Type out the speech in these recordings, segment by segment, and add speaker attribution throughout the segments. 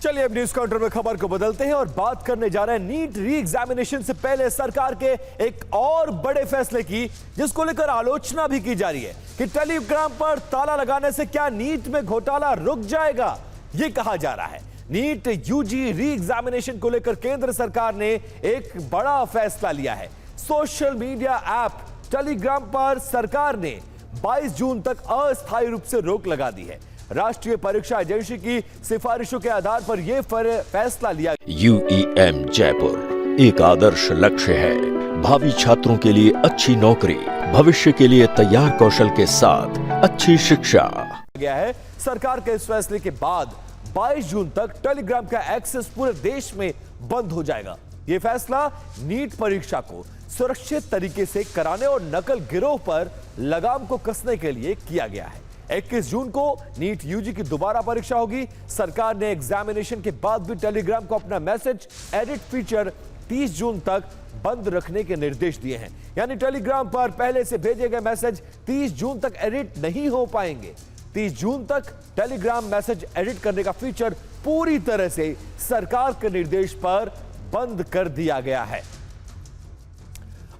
Speaker 1: चलिए अब news counter में खबर को बदलते हैं और बात करने जा रहे हैं नीट री एग्जामिनेशन से पहले सरकार के एक और बड़े फैसले की, जिसको लेकर आलोचना भी की जा रही है कि टेलीग्राम पर ताला लगाने से क्या नीट में घोटाला रुक जाएगा। यह कहा जा रहा है नीट यूजी री एग्जामिनेशन को लेकर केंद्र सरकार ने एक बड़ा फैसला लिया है। सोशल मीडिया ऐप टेलीग्राम पर सरकार ने 22 जून तक अस्थायी रूप से रोक लगा दी है। राष्ट्रीय परीक्षा एजेंसी की सिफारिशों के आधार पर यह फैसला लिया।
Speaker 2: UEM जयपुर एक आदर्श लक्ष्य है। भावी छात्रों के लिए अच्छी नौकरी, भविष्य के लिए तैयार कौशल के साथ अच्छी शिक्षा
Speaker 1: गया है। सरकार के इस फैसले के बाद 22 जून तक टेलीग्राम का एक्सेस पूरे देश में बंद हो जाएगा। यह फैसला नीट परीक्षा को सुरक्षित तरीके से कराने और नकल गिरोह पर लगाम को कसने के लिए किया गया है। 21 जून को नीट यूजी की दोबारा परीक्षा होगी। सरकार ने एग्जामिनेशन के बाद भी टेलीग्राम को अपना मैसेज एडिट फीचर 30 जून तक बंद रखने के निर्देश दिए हैं। यानी टेलीग्राम पर पहले से भेजे गए मैसेज 30 जून तक एडिट नहीं हो पाएंगे। 30 जून तक टेलीग्राम मैसेज एडिट करने का फीचर पूरी तरह से सरकार के निर्देश पर बंद कर दिया गया है।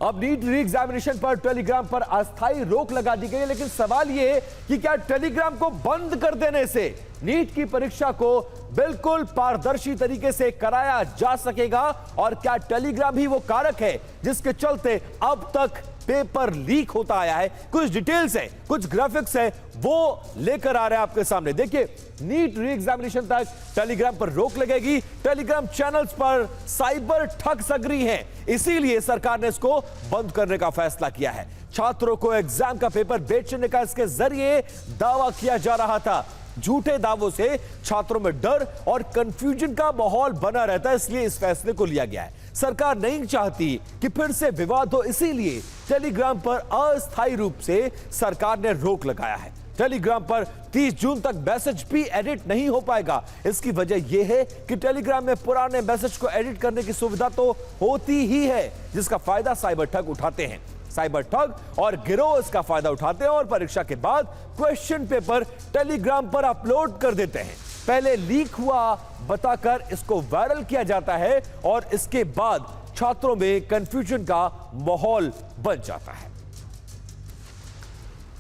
Speaker 1: अब नीट री एग्जामिनेशन पर टेलीग्राम पर अस्थायी रोक लगा दी गई है, लेकिन सवाल यह कि क्या टेलीग्राम को बंद कर देने से नीट की परीक्षा को बिल्कुल पारदर्शी तरीके से कराया जा सकेगा, और क्या टेलीग्राम ही वो कारक है जिसके चलते अब तक पेपर लीक होता आया है। कुछ डिटेल्स है, कुछ ग्राफिक्स है, वो लेकर आ रहे हैं आपके सामने। देखिए, नीट री एग्जामिनेशन तक टेलीग्राम पर रोक लगेगी। टेलीग्राम चैनल्स पर साइबर ठग सक्रिय हैं, इसीलिए सरकार ने इसको बंद करने का फैसला किया है। छात्रों को एग्जाम का पेपर बेचने का इसके जरिए दावा किया जा रहा था। झूठे दावों से छात्रों में डर और कंफ्यूजन का माहौल बना रहता है, इसलिए इस फैसले को लिया गया है। सरकार नहीं चाहती कि फिर से विवाद हो, इसीलिए टेलीग्राम पर अस्थायी रूप से सरकार ने रोक लगाया है। टेलीग्राम पर 30 जून तक मैसेज भी एडिट नहीं हो पाएगा। इसकी वजह यह है कि टेलीग्राम में पुराने मैसेज को एडिट करने की सुविधा तो होती ही है, जिसका फायदा साइबर ठग उठाते हैं। साइबर ठग और गिरोह इसका फायदा उठाते हैं और परीक्षा के बाद क्वेश्चन पेपर टेलीग्राम पर अपलोड कर देते हैं। पहले लीक हुआ बताकर इसको वायरल किया जाता है और इसके बाद छात्रों में कंफ्यूजन का माहौल बन जाता है।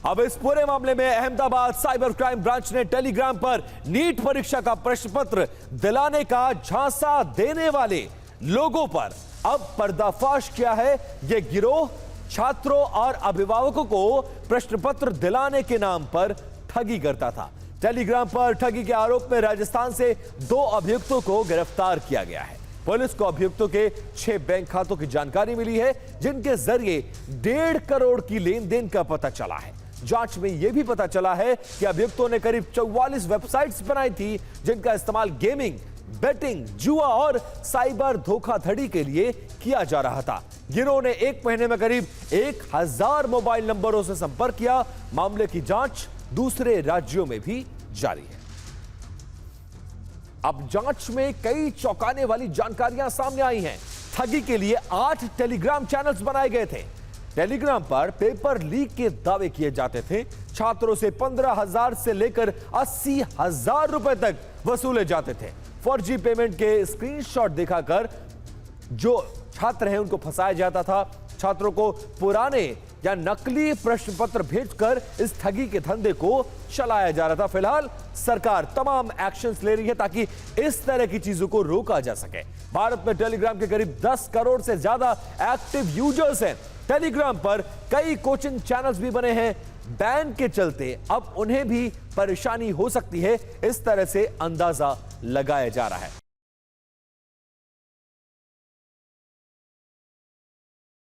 Speaker 1: अब इस पूरे मामले में अहमदाबाद साइबर क्राइम ब्रांच ने टेलीग्राम पर नीट परीक्षा का प्रश्न पत्र दिलाने का झांसा देने वाले लोगों पर अब पर्दाफाश किया है। यह गिरोह छात्रों और अभिभावकों को प्रश्न पत्र दिलाने के नाम पर ठगी करता था। टेलीग्राम पर ठगी के आरोप में राजस्थान से 2 अभियुक्तों को गिरफ्तार किया गया है। पुलिस को अभियुक्तों के 6 बैंक खातों की जानकारी मिली है, जिनके जरिए 1.5 करोड़ की लेन देन का पता चला है। जांच में यह भी पता चला है कि अभियुक्तों ने करीब 44 वेबसाइट्स बनाई थी, जिनका इस्तेमाल गेमिंग, बेटिंग, जुआ और साइबर धोखाधड़ी के लिए किया जा रहा था। गिरोह ने 1 महीने में करीब 1000 मोबाइल नंबरों से संपर्क किया। मामले की जांच दूसरे राज्यों में भी जारी है। अब जांच में कई चौंकाने वाली जानकारियां सामने आई हैं। ठगी के लिए 8 टेलीग्राम चैनल्स बनाए गए थे। टेलीग्राम पर पेपर लीक के दावे किए जाते थे। छात्रों से 15,000 से लेकर 80,000 रुपए तक वसूले जाते थे। फर्जी पेमेंट के स्क्रीनशॉट दिखाकर जो छात्र हैं उनको फंसाया जाता था। छात्रों को पुराने या नकली प्रश्न पत्र भेजकर इस ठगी के धंधे को चलाया जा रहा था। फिलहाल सरकार तमाम एक्शंस ले रही है ताकि इस तरह की चीजों को रोका जा सके। भारत में टेलीग्राम के करीब 10 करोड़ से ज्यादा एक्टिव यूजर्स हैं। टेलीग्राम पर कई कोचिंग चैनल्स भी बने हैं। बैन के चलते अब उन्हें भी परेशानी हो सकती है, इस तरह से अंदाजा लगाया जा रहा है।